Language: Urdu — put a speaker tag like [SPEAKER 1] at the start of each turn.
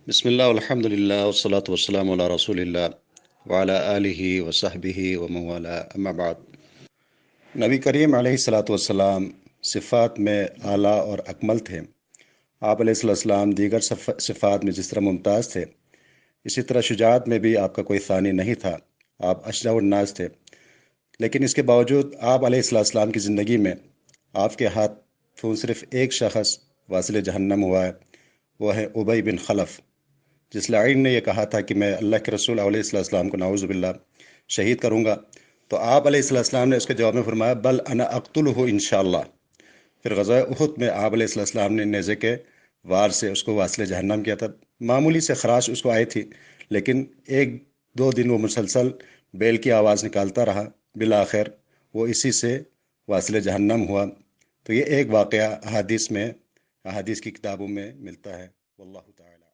[SPEAKER 1] بسم اللہ الحمد للہ والصلاة والسلام علی رسول اللہ وعلی آلہ وصحبہ ومن والہ اما بعد۔ نبی کریم علیہ الصلاۃ والسلام صفات میں اعلیٰ اور اکمل تھے۔ آپ علیہ السلام دیگر صفات میں جس طرح ممتاز تھے، اسی طرح شجاعت میں بھی آپ کا کوئی ثانی نہیں تھا۔ آپ اشجع الناس تھے، لیکن اس کے باوجود آپ علیہ السلام کی زندگی میں آپ کے ہاتھوں صرف ایک شخص واصل جہنم ہوا ہے، وہ ہے ابی بن خلف، جس لعین نے یہ کہا تھا کہ میں اللہ کے رسول علیہ السلام کو نعوذ باللہ شہید کروں گا، تو آپ علیہ السلام نے اس کے جواب میں فرمایا بل انا اقتلہ انشاءاللہ۔ پھر غزوہ احد میں آپ علیہ السلام نے نیزے کے وار سے اس کو واصل جہنم کیا تھا۔ معمولی سے خراش اس کو آئی تھی، لیکن ایک دو دن وہ مسلسل بیل کی آواز نکالتا رہا، بالآخر وہ اسی سے واصل جہنم ہوا۔ تو یہ ایک واقعہ احادیث کی کتابوں میں ملتا ہے۔ واللہ تعالی